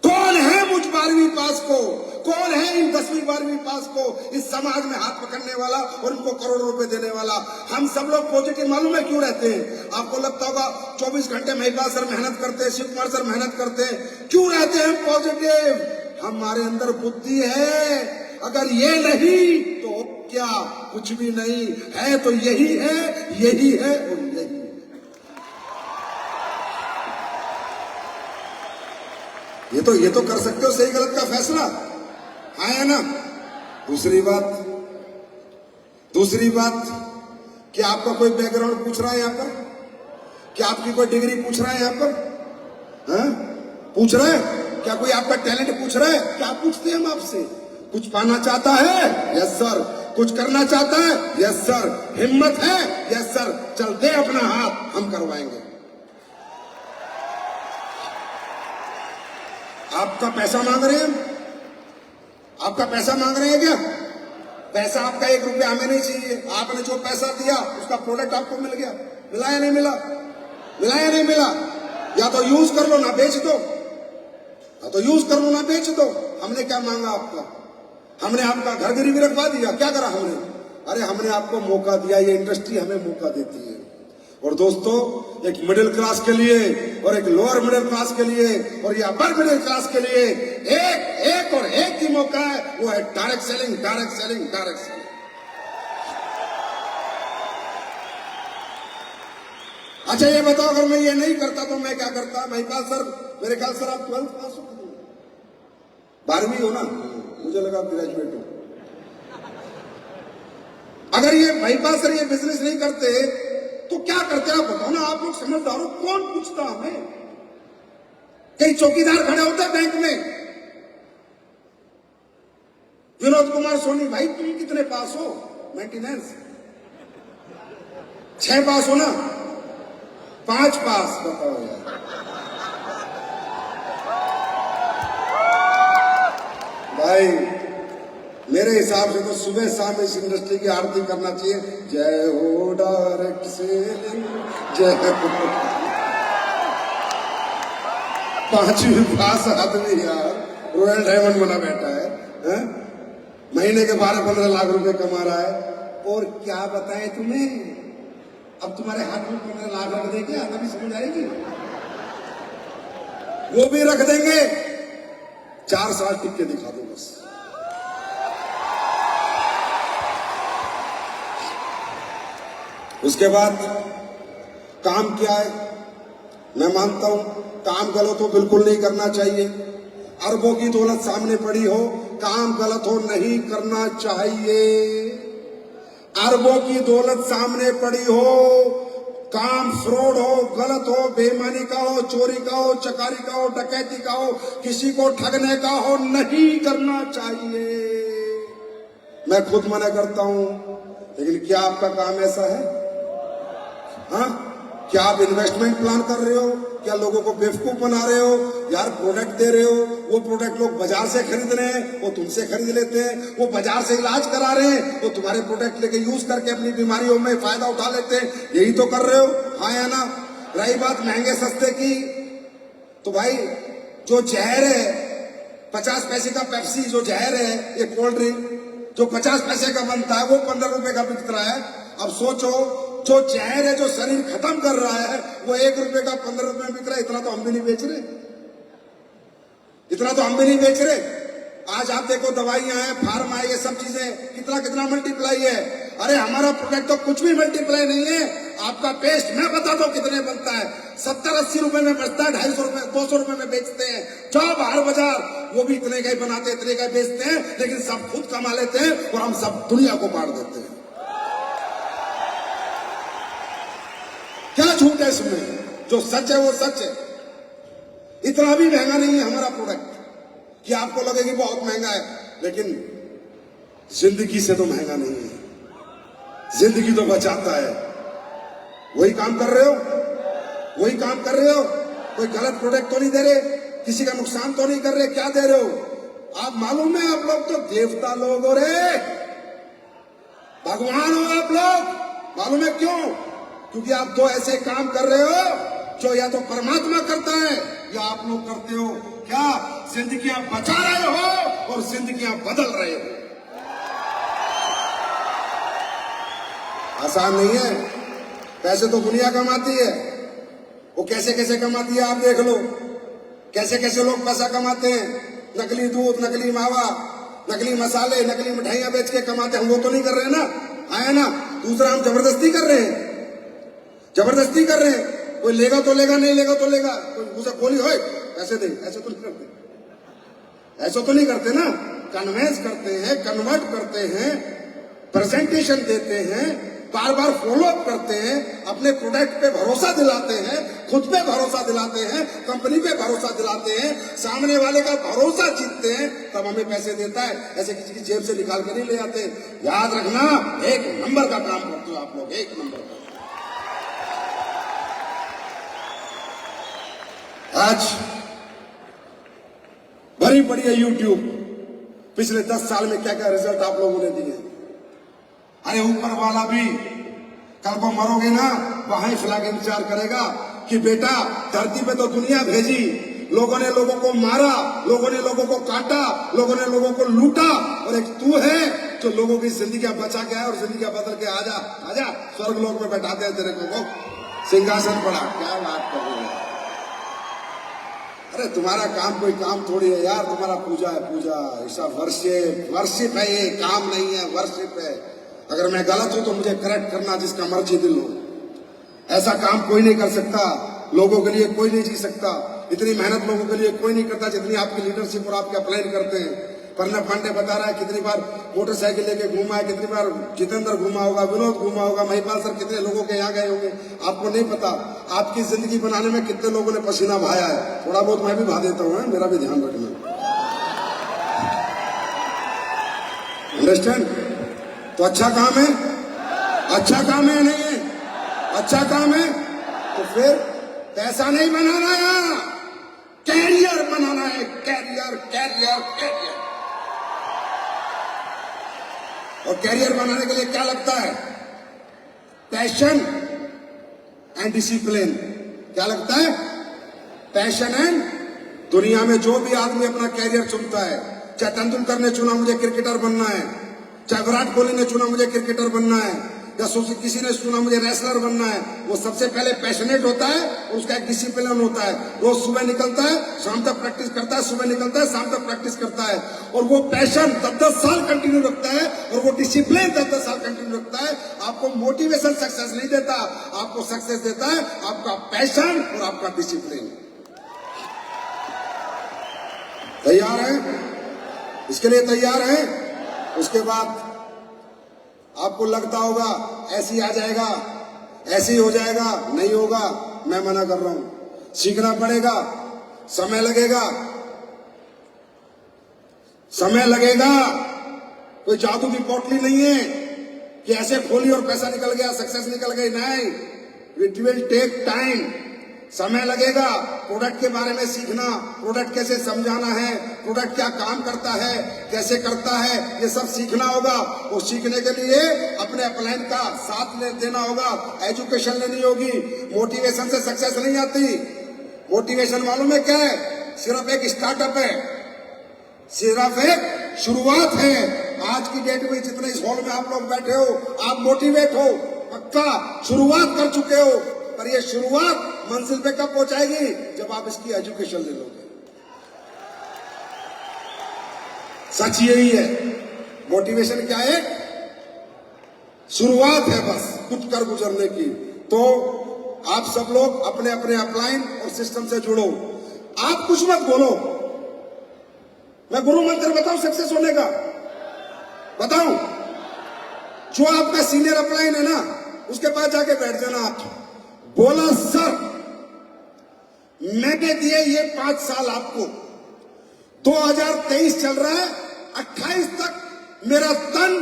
कौन है मुझ 12वीं पास को, कौन है इन 10वीं 12वीं पास को इस समाज में हाथ पकड़ने वाला और इनको करोड़ों रुपए देने वाला? हम सब लोग पॉजिटिव मालूम है क्यों रहते हैं? आपको लगता होगा 24 घंटे महिपाल सर मेहनत करते हैं, शिव कुमार सर मेहनत करते हैं। क्यों रहते हैं पॉजिटिव? हमारे अंदर बुद्धि है। अगर ये नहीं तो क्या? कुछ भी नहीं है तो यही है, यही है और यही है। ये तो कर सकते हो सही गलत का फैसला, है ना? दूसरी बात क्या आपका कोई बैकग्राउंड पूछ रहा है यहाँ पर? क्या आपकी कोई डिग्री पूछ रहा है यहाँ पर? हाँ? पूछ रहे हैं? क्या कोई आपका टैलेंट पूछ रहा है? क्या पूछते हैं हम आपसे? कुछ पाना चाहता है? Yes sir. कुछ करना चाहता है? Yes sir. हिम्मत है? Yes sir. चल दे अपना हाथ, हम करवाएंगे। आपका पैसा मांग रहे हैं? आपका पैसा मांग रहे हैं क्या? पैसा आपका 1 रुपया हमें नहीं चाहिए। आपने जो पैसा दिया उसका प्रोडक्ट आपको मिल गया। मिला या नहीं मिला? मिला या नहीं मिला? या तो यूज कर लो ना बेच दो, या तो यूज कर लो ना बेच दो। हमने क्या मांगा आपका? हमने आपका घर गिरवी रखवा दिया? क्या करा हमने? अरे हमने आपको मौका दिया, ये इंडस्ट्री हमें मौका देती है। और दोस्तों एक मिडिल क्लास के लिए और एक लोअर मिडिल क्लास के लिए और ये अपर मिडिल क्लास के लिए एक और एक ही मौका है, वो है direct selling, direct selling, direct selling. अच्छा ये बताओ अगर मैं ये नहीं करता तो मैं क्या करता? महिपाल सर, मेरे ख्याल सर आप 12th पास हो, 12वीं हो ना? मुझे लगा आप ग्रेजुएट हो। अगर ये महिपाल सर ये बिजनेस नहीं करते तो तो क्या करते आप बताओ ना, आप लोग समझदार हो, कौन पूछता हमें? कई चौकीदार खड़े होते हैं बैंक में। विनोद कुमार सोनी, भाई तुम कितने पास हो मेंटेनेंस? 6 पास हो ना, 5 पास, बताओ यार। भाई मेरे हिसाब से तो सुबह शाम इस इंडस्ट्री की आरती करना चाहिए। जय हो डायरेक्ट सेलिंग, जय हो। 5वीं पास आदमी यार रॉयल डायमंड बना बैठा है? महीने के 12-15 लाख रुपए कमा रहा है। और क्या बताएं तुम्हें, अब तुम्हारे हाथ में 15 लाख रख देंगे, तभी समझ आएगी। वो भी रख देंगे, 4 साल टिक के दिखा दो बस। उसके बाद काम क्या है? मैं मानता हूं काम गलत हो बिल्कुल नहीं करना चाहिए। अरबों की दौलत सामने पड़ी हो, काम गलत हो नहीं करना चाहिए। अरबों की दौलत सामने पड़ी हो, काम फ्रॉड हो, गलत हो, बेईमानी का हो, चोरी का हो, चकारी का हो, डकैती का हो, किसी को ठगने का हो, नहीं करना चाहिए। मैं खुद मना करता हूं, लेकिन क्या आपका काम ऐसा है? हाँ, क्या आप इन्वेस्टमेंट प्लान कर रहे हो? क्या लोगों को बेवकूफ बना रहे हो? यार प्रोडक्ट दे रहे हो, वो प्रोडक्ट लोग बाजार से खरीद रहे हैं, वो तुमसे खरीद लेते हैं। वो बाजार से इलाज करा रहे हैं, वो तुम्हारे प्रोडक्ट लेके यूज करके अपनी बीमारियों में फायदा उठा लेते हैं। यही तो कर रहे हो, हाँ या ना? रही बात महंगे सस्ते की, तो भाई जो जहर है 50 पैसे का पेप्सी, जो जहर है ये कोल्ड ड्रिंक जो 50 पैसे का बनता है वो 15 रुपए का बिक रहा है। अब सोचो, जो जहर है जो शरीर खत्म कर रहा है वो 1 रुपए का 15 रुपए में बिक रहा है। इतना तो हम भी नहीं बेच रहे, इतना तो हम भी नहीं बेच रहे। आज आप देखो दवाइयां हैं, फार्म है, ये सब चीजें कितना कितना मल्टीप्लाई है। अरे हमारा प्रोडक्ट तो कुछ भी मल्टीप्लाई नहीं है। आपका पेस्ट मैं बता दो कितने बनता है, 70-80 रुपए में बचता है, 250 रुपए 200 रुपए में बेचते हैं। जाओ बाहर बाजार, वो भी इतने का ही बनाते, इतने का बेचते हैं, लेकिन सब खुद कमा लेते हैं और हम सब दुनिया को बांट देते हैं। क्या झूठ है इसमें? जो सच है वो सच है। इतना भी महंगा नहीं है हमारा प्रोडक्ट कि आपको लगे कि बहुत महंगा है, लेकिन जिंदगी से तो महंगा नहीं है। जिंदगी तो बचाता है। वही काम कर रहे हो, वही काम कर रहे हो। कोई गलत प्रोडक्ट तो नहीं दे रहे, किसी का नुकसान तो नहीं कर रहे। क्या दे रहे हो आप? मालूम है आप लोग तो देवता लोग हो रे, भगवान हो आप लोग। मालूम है क्यों? क्योंकि आप 2 ऐसे काम कर रहे हो जो या तो परमात्मा करता है या आप लोग करते हो। क्या जिंदगियां बचा रहे हो और जिंदगियां बदल रहे हो। आसान नहीं है। पैसे तो दुनिया कमाती है, वो कैसे कैसे कमाती है आप देख लो। कैसे कैसे लोग पैसा कमाते हैं, नकली दूध, नकली मावा, नकली मसाले, नकली मिठाइयां बेच के कमाते हैं। हम वो तो नहीं कर रहे ना, आया ना। दूसरा हम जबरदस्ती कर रहे हैं, जबरदस्ती कर रहे हैं। कोई लेगा तो लेगा, नहीं लेगा तो लेगा। कोई उसे गोली होए पैसे दे, ऐसे तो नहीं करते, ऐसा तो नहीं करते ना। कन्वेंस करते हैं, कन्वर्ट करते हैं, प्रेजेंटेशन देते हैं, बार बार फॉलो अप करते हैं, अपने प्रोडक्ट पे भरोसा दिलाते हैं, खुद पे भरोसा दिलाते हैं, कंपनी पे भरोसा दिलाते हैं, सामने वाले का भरोसा जीतते हैं, तब हमें पैसे देता है। ऐसे किसी की जेब से निकाल के नहीं ले आते। याद रखना, 1 नंबर का काम करते हो आप लोग, 1 नंबर का। आज भरी पड़ी है यूट्यूब, पिछले 10 साल में क्या क्या रिजल्ट आप लोगों ने दिए। अरे ऊपर वाला भी कल को मरोगे ना, वहां ही फैला के विचार करेगा कि बेटा धरती पे तो दुनिया भेजी, लोगों ने लोगों को मारा, लोगों ने लोगों को काटा, लोगों ने लोगों को लूटा, और एक तू है जो लोगों की जिंदगी बचा के आया और जिंदगी बदल के आजा आजा स्वर्ग लोक में बैठाते हैं तेरे को सिंहासन पड़ा। क्या बात कर रहे हो? अरे तुम्हारा काम कोई काम थोड़ी है यार, तुम्हारा पूजा है, पूजा ऐसा वर्शिप है, ये काम नहीं है, वर्शिप है। अगर मैं गलत हूं तो मुझे करेक्ट करना, जिसका मर्जी दिल हो। ऐसा काम कोई नहीं कर सकता, लोगों के लिए कोई नहीं जी सकता, इतनी मेहनत लोगों के लिए कोई नहीं करता जितनी आपकी लीडरशिप और आपके अपलाइन करते हैं। प्रणब पांडे बता रहा है कितनी बार मोटरसाइकिल लेके घूमा है, कितनी बार जितेंद्र घूमा होगा, विनोद घूमा होगा, महिपाल सर कितने लोगों के यहाँ गए होंगे, आपको नहीं पता। आपकी जिंदगी बनाने में कितने लोगों ने पसीना बहाया है, थोड़ा बहुत मैं भी बहा देता हूँ, मेरा भी ध्यान रखना। अंडरस्टैंड? तो अच्छा काम है, अच्छा काम है नहीं है? अच्छा काम है। तो फिर पैसा नहीं बनाना है, कैरियर बनाना है, कैरियर कैरियर कैरियर। और कैरियर बनाने के लिए क्या लगता है? Passion and discipline. क्या लगता है? Passion and. दुनिया में जो भी आदमी अपना कैरियर चुनता है, चाहे तेंदुलकर ने चुना मुझे क्रिकेटर बनना है, चाहे विराट कोहली ने चुना मुझे क्रिकेटर बनना है, या किसी ने चुना मुझे रेसलर बनना है, वो सबसे पहले पैशनेट होता है और उसका एक डिसिप्लिन होता है। रोज सुबह निकलता है, शाम तक प्रैक्टिस करता है, सुबह निकलता है, शाम तक प्रैक्टिस करता है, और वो पैशन 10-10 साल कंटिन्यू रखता है, और वो डिसिप्लिन 10-10 साल कंटिन्यू रखता है। आपको मोटिवेशन सक्सेस नहीं देता, आपको सक्सेस देता है आपका पैशन और आपका डिसिप्लिन। तैयार है? इसके लिए तैयार है? उसके बाद आपको लगता होगा ऐसे आ जाएगा, ऐसे ही हो जाएगा, नहीं होगा। मैं मना कर रहा हूं, सीखना पड़ेगा, समय लगेगा, समय लगेगा। कोई जादू की पोटली नहीं है कि ऐसे खोली और पैसा निकल गया, सक्सेस निकल गई, नहीं। इट विल टेक टाइम, समय लगेगा। प्रोडक्ट के बारे में सीखना, प्रोडक्ट कैसे समझाना है, प्रोडक्ट क्या काम करता है, कैसे करता है, ये सब सीखना होगा। वो सीखने के लिए अपने अपलाइन का साथ देना होगा, एजुकेशन लेनी होगी। मोटिवेशन से सक्सेस नहीं आती। मोटिवेशन मालूम है क्या है? सिर्फ एक स्टार्टअप है, सिर्फ एक शुरुआत है। आज की डेट में जितने इस हॉल में आप लोग बैठे हो, आप मोटिवेट हो, पक्का शुरुआत कर चुके हो, पर ये शुरुआत मंजिल पे कब पहुंचाएगी? जब आप इसकी एजुकेशन ले लोगे। सच यही है। मोटिवेशन क्या है? शुरुआत है, बस कुछ कर गुजरने की। तो आप सब लोग अपने अपने अपलाइन और सिस्टम से जुड़ो। आप कुछ मत बोलो, मैं गुरु मंत्र बताऊं सक्सेस होने का? बताऊं? जो आपका सीनियर अपलाइन है ना, उसके पास जाके बैठ जाना। आप बोला सर मैंने दिए ये 5 साल आपको, 2023 चल रहा है, 28 तक मेरा तन,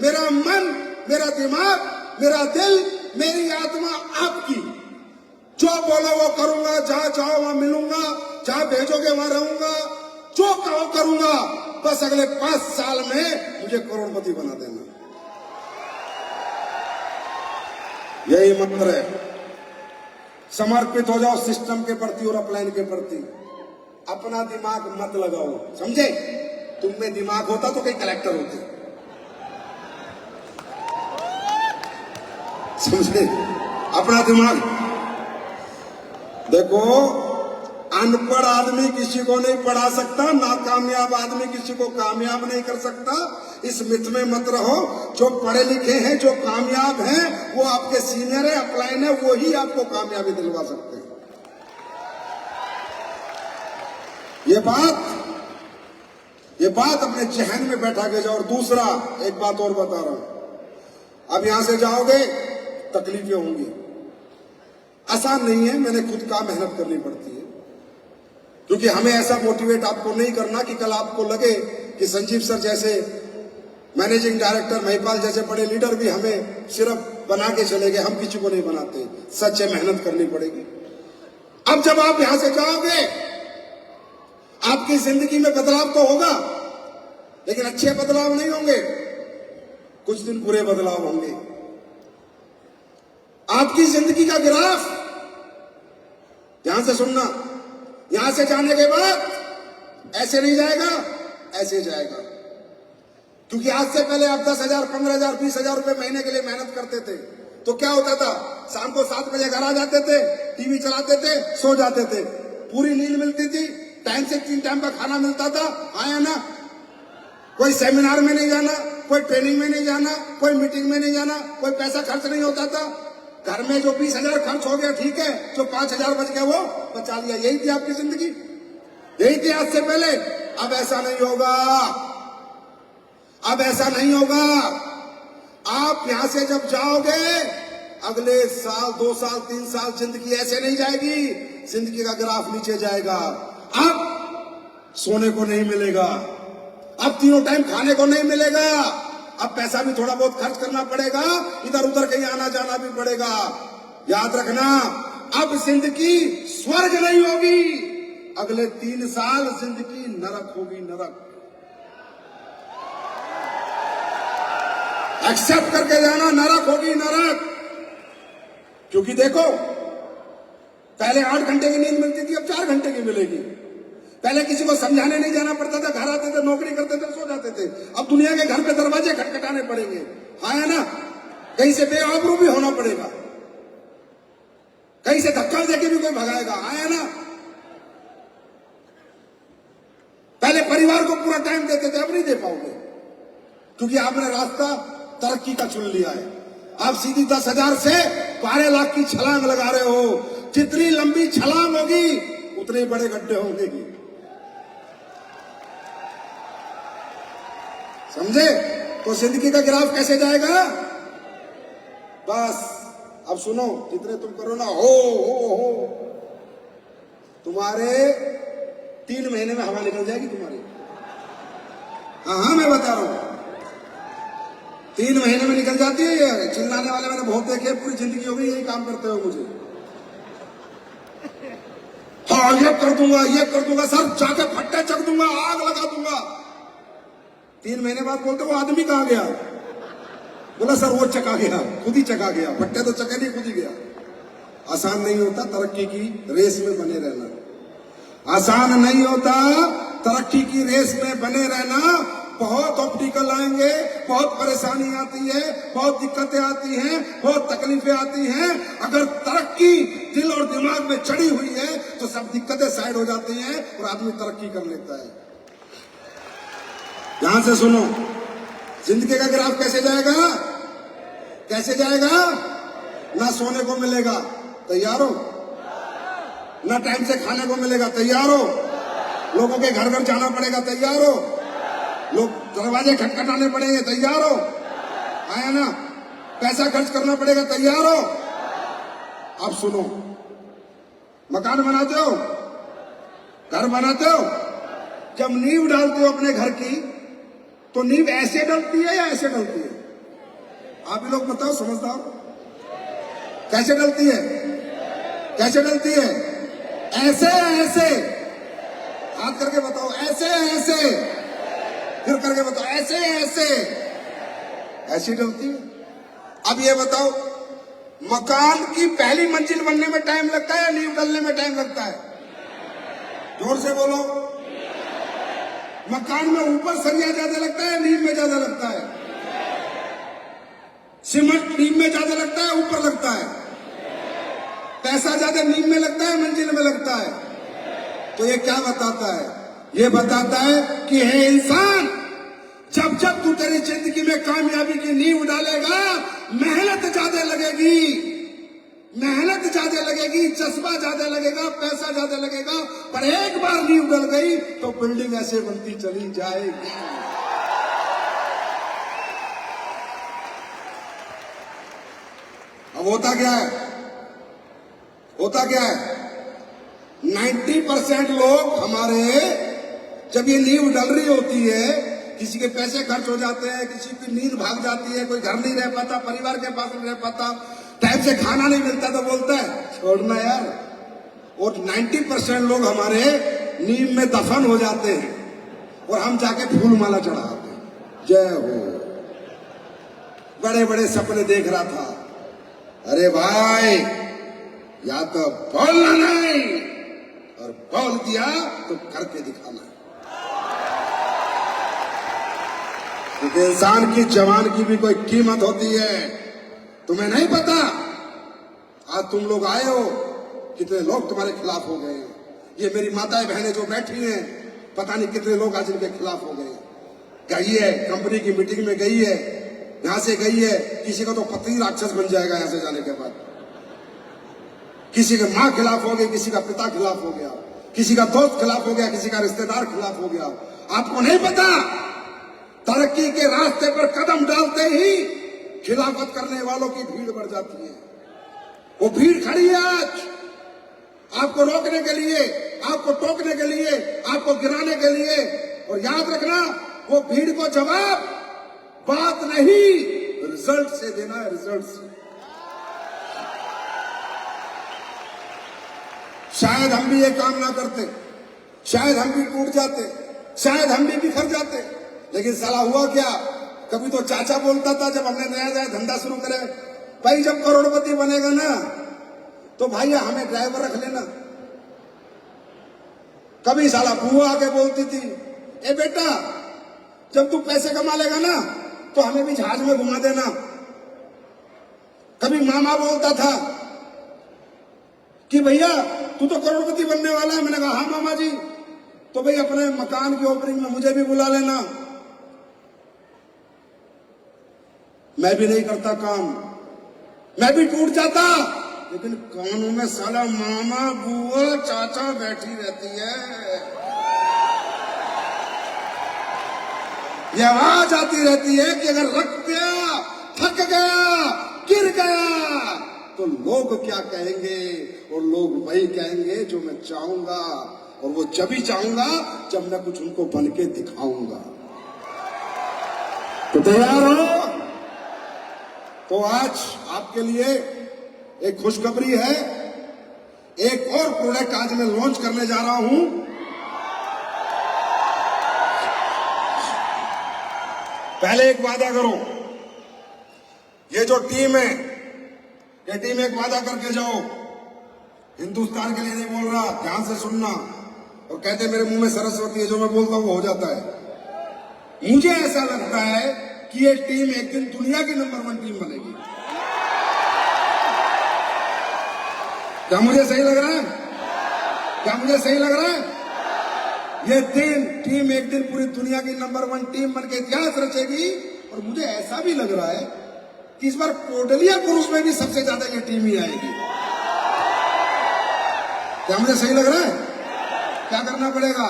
मेरा मन, मेरा दिमाग, मेरा दिल, मेरी आत्मा आपकी। जो बोलो वो करूंगा, जहां चाहो वहां मिलूंगा, जहां भेजोगे वहां रहूंगा, जो कहो करूंगा। बस अगले 5 साल में मुझे करोड़पति बना देना। यही मंत्र है। समर्पित हो जाओ सिस्टम के प्रति और अपलाइन के प्रति। अपना दिमाग मत लगाओ, समझे? तुम में दिमाग होता तो कई कलेक्टर होते, समझे? अपना दिमाग देखो। अनपढ़ आदमी किसी को नहीं पढ़ा सकता, नाकामयाब आदमी किसी को कामयाब नहीं कर सकता। इस मिथ में मत रहो। जो पढ़े लिखे हैं, जो कामयाब हैं, वो आपके सीनियर है, अपलाइन है, वो ही आपको कामयाबी दिलवा सकते हैं। ये बात अपने जहन में बैठा के जाओ। और दूसरा एक बात और बता रहा हूं, अब यहां से जाओगे तकलीफें होंगी, आसान नहीं है। मैंने खुद का मेहनत करनी पड़ती है, क्योंकि हमें ऐसा मोटिवेट आपको नहीं करना कि कल आपको लगे कि संजीव सर जैसे मैनेजिंग डायरेक्टर, महिपाल जैसे बड़े लीडर भी हमें सिर्फ बना के चले गए। हम किसी को नहीं बनाते, सच है, मेहनत करनी पड़ेगी। अब जब आप यहां से जाओगे, आपकी जिंदगी में बदलाव तो होगा, लेकिन अच्छे बदलाव नहीं होंगे, कुछ दिन बुरे बदलाव होंगे। आपकी जिंदगी का ग्राफ, ध्यान से सुनना, यहां से जाने के बाद ऐसे नहीं जाएगा, ऐसे जाएगा। क्योंकि आज से पहले आप 10,000, 15,000, 20,000 रुपए महीने के लिए मेहनत करते थे, तो क्या होता था? शाम को 7 बजे घर आ जाते थे, टीवी चलाते थे, सो जाते थे, पूरी नींद मिलती थी, टाइम से 3 टाइम का खाना मिलता था। आया ना? कोई सेमिनार में नहीं जाना, कोई ट्रेनिंग में नहीं जाना, कोई मीटिंग में नहीं जाना, कोई पैसा खर्च नहीं होता था। घर में जो 20,000 खर्च हो गया ठीक है, जो 5,000 बच गया वो बचा लिया। यही थी आपकी जिंदगी, यही थी आज से पहले। अब ऐसा नहीं होगा। अब ऐसा नहीं होगा। आप यहां से जब जाओगे अगले साल 2 साल 3 साल जिंदगी ऐसे नहीं जाएगी, जिंदगी का ग्राफ नीचे जाएगा। अब सोने को नहीं मिलेगा, अब तीनों टाइम खाने को नहीं मिलेगा, अब पैसा भी थोड़ा बहुत खर्च करना पड़ेगा, इधर उधर कहीं आना जाना भी पड़ेगा। याद रखना, अब जिंदगी स्वर्ग नहीं होगी, अगले 3 साल जिंदगी नरक होगी, नरक। एक्सेप्ट करके जाना, नरक होगी, नरक। क्योंकि देखो, पहले 8 घंटे की नींद मिलती थी, अब 4 घंटे की मिलेगी। पहले किसी को समझाने नहीं जाना पड़ता था, घर आते थे, नौकरी करते थे, सो जाते थे। अब दुनिया के घर पे दरवाजे खटखटाने पड़ेंगे, हाँ है ना। कहीं से बेआबरू भी होना पड़ेगा, कहीं से धक्का देके भी कोई भगाएगा, हाँ है ना। पहले परिवार को पूरा टाइम देते थे, अब नहीं दे पाओगे, क्योंकि आपने रास्ता तरक्की का चुन लिया है। आप सीधी 10,000 से 12 लाख की छलांग लगा रहे हो। जितनी लंबी छलांग होगी उतने बड़े गड्ढे होंगे। समझे? तो जिंदगी का ग्राफ कैसे जाएगा? बस अब सुनो, जितने तुम करो ना हो तुम्हारे 3 महीने में हवा निकल जाएगी तुम्हारी। हाँ मैं बता रहा हूं, 3 महीने में निकल जाती है। ये चिल्लाने वाले मैंने बहुत देखे, पूरी जिंदगी हो गई यही काम करते हो मुझे। हाँ ये कर दूंगा सर, जाके फट्टे चक दूंगा, आग लगा दूंगा। 3 महीने बाद बोलते वो आदमी कहां गया? बोला सर वो चका गया, खुद ही चका गया। फट्टे तो चके नहीं, खुद ही गया। आसान नहीं होता तरक्की की रेस में बने रहना, आसान नहीं होता तरक्की की रेस में बने रहना। बहुत ऑब्स्टिकल आएंगे, बहुत परेशानी आती है, बहुत दिक्कतें आती हैं, बहुत तकलीफें आती हैं। अगर तरक्की दिल और दिमाग में चढ़ी हुई है तो सब दिक्कतें साइड हो जाती हैं और आदमी तरक्की कर लेता है। ध्यान से सुनो, जिंदगी का ग्राफ कैसे जाएगा? कैसे जाएगा? ना सोने को मिलेगा, तैयार हो? ना टाइम से खाने को मिलेगा, तैयार हो? लोगों के घर घर जाना पड़ेगा, तैयार हो? लोग दरवाजे खटखटाने पड़ेंगे, तैयार हो? आया ना? पैसा खर्च करना पड़ेगा, तैयार हो? अब सुनो, मकान बनाते हो, घर बनाते हो, जब नींव डालते हो अपने घर की तो नींव ऐसे डलती है या ऐसे डलती है? आप ही लोग बताओ, समझदार। कैसे डलती है? कैसे डलती है? ऐसे ऐसे, हाथ करके बताओ, ऐसे ऐसे, फिर करके बताओ, ऐसे ऐसे, ऐसी डलती है। अब ये बताओ, मकान की पहली मंजिल बनने में टाइम लगता है या नींव डलने में टाइम लगता है? जोर से बोलो। मकान में ऊपर सरिया ज्यादा लगता है, नींव में ज्यादा लगता है? सीमेंट नींव में ज्यादा लगता है, ऊपर लगता है? पैसा ज्यादा नींव में लगता है, मंजिल में लगता है? तो ये क्या बताता है? ये बताता है कि हे इंसान, जब जब तू तेरी जिंदगी में कामयाबी की नींव डालेगा, मेहनत ज्यादा लगेगी, मेहनत ज्यादा लगेगी, जज्बा ज्यादा लगेगा, पैसा ज्यादा लगेगा, पर एक बार नींव डल गई तो बिल्डिंग ऐसे बनती चली जाएगी। अब होता क्या है? होता क्या है? 90% लोग हमारे, जब ये नींव डल रही होती है, किसी के पैसे खर्च हो जाते हैं, किसी की नींद भाग जाती है, कोई घर नहीं रह पाता, परिवार के पास नहीं रह पाता, टाइम से खाना नहीं मिलता, तो बोलता है छोड़ना यार। और 90% लोग हमारे नींव में दफन हो जाते हैं और हम जाके फूल माला चढ़ाते हैं। जय हो। बड़े बड़े सपने देख रहा था, अरे भाई या तो बोलना नहीं, और बोल दिया तो करके दिखाना। क्योंकि इंसान की जवान की भी कोई कीमत होती है। तुम्हें नहीं पता, आज तुम लोग आए हो, कितने लोग तुम्हारे खिलाफ हो गए हैं। ये मेरी माताएं बहनें जो बैठी हैं, पता नहीं कितने लोग आज इनके खिलाफ हो गए। गई है कंपनी की मीटिंग में, गई है, यहां से गई है, किसी का तो पति राक्षस बन जाएगा यहां से जाने के बाद। किसी के माँ खिलाफ हो गई, किसी का पिता खिलाफ हो गया, किसी का दोस्त खिलाफ हो गया, किसी का रिश्तेदार खिलाफ हो गया। आपको नहीं पता तरक्की के रास्ते पर कदम डालते ही खिलाफत करने वालों की भीड़ बढ़ जाती है। वो भीड़ खड़ी है आज आपको रोकने के लिए, आपको टोकने के लिए, आपको गिराने के लिए। और याद रखना, वो भीड़ को जवाब बात नहीं, रिजल्ट से देना है, रिजल्ट से। शायद हम भी ये काम ना करते, शायद हम भी टूट जाते, शायद हम भी बिखर जाते, लेकिन साला हुआ क्या? कभी तो चाचा बोलता था जब हमने नया नया धंधा शुरू करे, भाई जब करोड़पति बनेगा ना तो भाई हमें ड्राइवर रख लेना। कभी साला बुआ आके बोलती थी, ए बेटा जब तू पैसे कमा लेगा ना तो हमें भी जहाज में घुमा देना। कभी मामा बोलता था कि भैया तू तो करोड़पति बनने वाला है। मैंने कहा हाँ मामा जी, तो भाई अपने मकान की ओपनिंग में मुझे भी बुला लेना। मैं भी नहीं करता काम, मैं भी टूट जाता, लेकिन कानों में साला मामा बुआ चाचा बैठी रहती है, ये आवाज आती रहती है कि अगर रख गया, थक गया, गिर गया तो लोग क्या कहेंगे। और लोग वही कहेंगे जो मैं चाहूंगा, और वो जब ही चाहूंगा जब मैं कुछ उनको बन के दिखाऊंगा। तो तैयार हो? तो आज आपके लिए एक खुशखबरी है, एक और प्रोडक्ट आज मैं लॉन्च करने जा रहा हूं। पहले एक वादा करो, ये जो टीम है, ये टीम एक वादा करके जाओ, हिंदुस्तान के लिए नहीं बोल रहा, ध्यान से सुनना। और कहते मेरे मुंह में सरस्वती है, जो मैं बोलता हूं वो हो जाता है। मुझे ऐसा लगता है कि ये टीम एक दिन दुनिया की नंबर 1 टीम बनेगी। क्या मुझे सही लग रहा है? क्या मुझे सही लग रहा है? ये टीम एक दिन पूरी दुनिया की नंबर 1 टीम बन के इतिहास रचेगी। और मुझे ऐसा भी लग रहा है कि इस बार कोटलिया पुरुष में भी सबसे ज्यादा ये टीम ही आएगी। क्या मुझे सही लग रहा है? क्या करना पड़ेगा?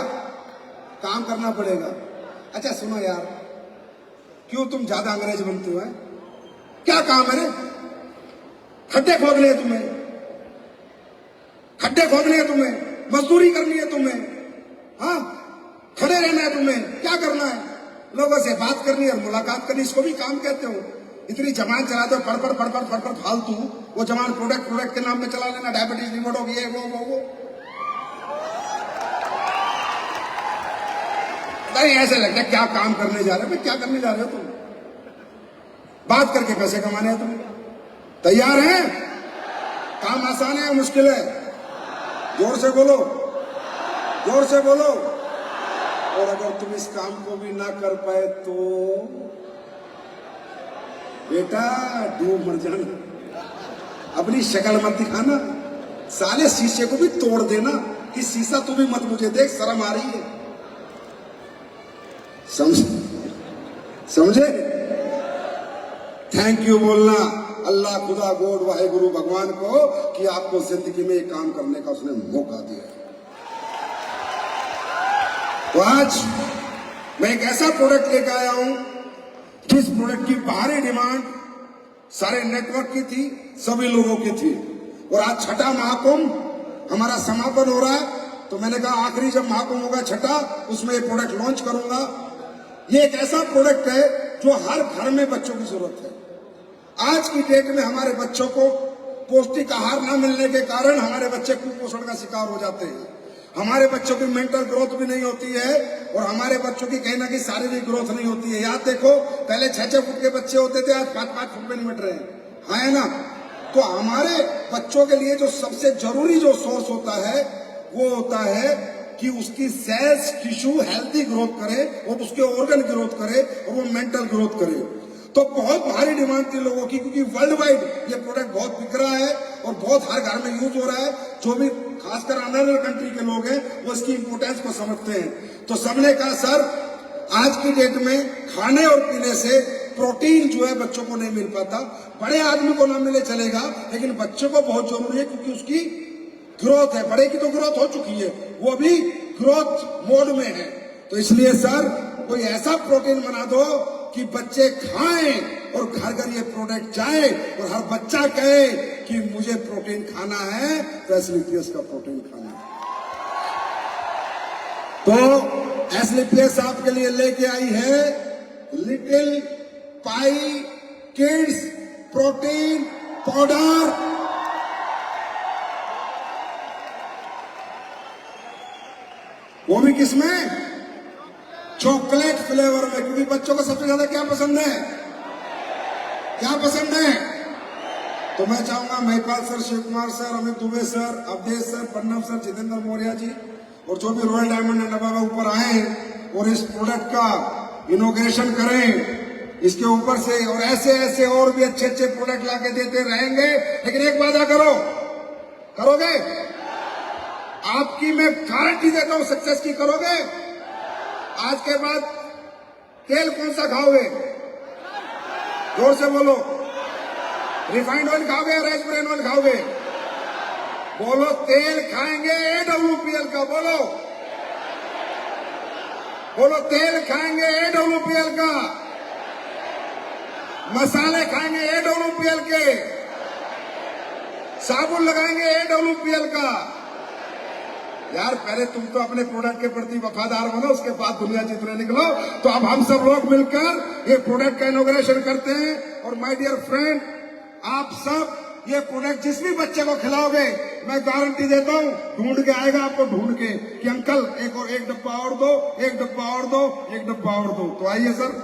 काम करना पड़ेगा। अच्छा सुनो यार, क्यों तुम ज्यादा अंग्रेज बनते हो? क्या काम है रे? खड्डे खोदने हैं तुम्हें, खड्डे खोदने हैं तुम्हें, मजदूरी करनी है तुम्हें, हाँ खड़े रहना है तुम्हें, क्या करना है? लोगों से बात करनी और मुलाकात करनी, इसको भी काम कहते हो? इतनी जबान चलाते हो फड़फड़ फालतू। वो जबान प्रोडक्ट के नाम में चला लेना, डायबिटीज रिपोर्ट हो गई, वो नहीं, ऐसे लगता है क्या काम करने जा रहे हो? क्या करने जा रहे हो तुम? बात करके पैसे कमाने हैं तुम। तैयार हैं? काम आसान है या मुश्किल है? जोर से बोलो, जोर से बोलो। और अगर तुम इस काम को भी ना कर पाए तो बेटा डूब मर जाना। अपनी शक्ल मत दिखाना, साले शीशे को भी तोड़ देना कि शीशा तू भी मत मुझे देख, शर्म आ रही है। समझे? थैंक यू बोलना अल्लाह, खुदा, गॉड, वाहेगुरु भगवान को कि आपको जिंदगी में एक काम करने का उसने मौका दिया। तो आज मैं एक ऐसा प्रोडक्ट लेकर आया हूं जिस प्रोडक्ट की बाहरी डिमांड सारे नेटवर्क की थी, सभी लोगों की थी। और आज छठा महाकुंभ हमारा समापन हो रहा है, तो मैंने कहा आखिरी जब महाकुंभ होगा छठा, उसमें ये प्रोडक्ट लॉन्च करूंगा। ये एक ऐसा प्रोडक्ट है जो हर घर में बच्चों की जरूरत है। आज की डेट में हमारे बच्चों को पौष्टिक आहार न मिलने के कारण हमारे बच्चे कुपोषण का शिकार हो जाते हैं। हमारे बच्चों की मेंटल ग्रोथ भी नहीं होती है, और हमारे बच्चों की कहीं ना कहीं शारीरिक ग्रोथ नहीं होती है। याद देखो, पहले 6-6 फुट के बच्चे होते थे, आज 5-5 फुट में निमट रहे हैं, हाँ है ना? तो हमारे बच्चों के लिए जो सबसे जरूरी जो सोर्स होता है वो होता है कि उसकी सेल्स टिश्यू हेल्थी ग्रोथ करे, और उसके ऑर्गन ग्रोथ करे, और वो मेंटल ग्रोथ करे। तो बहुत भारी डिमांड थी लोगों की, क्योंकि वर्ल्ड वाइड ये प्रोडक्ट बहुत बिक रहा है और बहुत हर घर में यूज हो रहा है। जो भी खासकर अनदर कंट्री के लोग हैं वो इसकी इंपोर्टेंस को समझते हैं। तो सबने कहा सर आज की डेट में खाने और पीने से प्रोटीन जो है बच्चों को नहीं मिल पाता। बड़े आदमी को ना मिले चलेगा, लेकिन बच्चों को बहुत जरूरी है, क्योंकि उसकी ग्रोथ है। बड़े की तो ग्रोथ हो चुकी है, वो अभी ग्रोथ मोड में है। तो इसलिए सर कोई ऐसा प्रोटीन बना दो कि बच्चे खाएं और घर घर ये प्रोडक्ट जाए और हर बच्चा कहे कि मुझे प्रोटीन खाना है, तो एसलीपीएस का प्रोटीन खाना है। तो एसलीपीएस आपके लिए लेके आई है लिटिल पाई किड्स प्रोटीन पाउडर। वो भी किसमें? चॉकलेट फ्लेवर में, क्योंकि बच्चों को सबसे ज्यादा क्या पसंद है? क्या पसंद है? तो मैं चाहूंगा Mahipal sir, Shiv Kumar sir, Amit Dubey sir, Awadhesh sir, Pannam sir, Jitendra Maurya ji और जो भी रॉयल डायमंड एंड डब्बा के ऊपर आए और इस प्रोडक्ट का इनोग्रेशन करें इसके ऊपर से, और ऐसे ऐसे और भी अच्छे अच्छे प्रोडक्ट लाके देते रहेंगे। लेकिन एक वादा करो, करोगे? आपकी मैं गारंटी देता हूं सक्सेस की, करोगे? आज के बाद तेल कौन सा खाओगे? जोर से बोलो। रिफाइंड ऑयल खाओगे या राइस ब्रेन ऑयल खाओगे? बोलो। तेल खाएंगे AWPL का, बोलो बोलो। तेल खाएंगे AWPL का, मसाले खाएंगे AWPL के, साबुन लगाएंगे AWPL का। यार पहले तुम तो अपने प्रोडक्ट के प्रति वफादार बनो, उसके बाद दुनिया जीतने निकलो। तो अब हम सब लोग मिलकर ये प्रोडक्ट का इनॉग्रेशन करते हैं। और माय डियर फ्रेंड, आप सब ये प्रोडक्ट जिस भी बच्चे को खिलाओगे, मैं गारंटी देता हूं ढूंढ के आएगा आपको, ढूंढ के कि अंकल एक डब्बा और दो, एक डब्बा और दो, एक डब्बा और दो। तो आइए sir.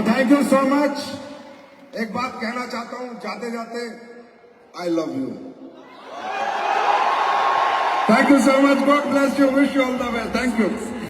Thank you so much. एक बात कहना चाहता हूं जाते जाते, I love you. Thank you so much. God bless you. Wish you all the best. Thank you.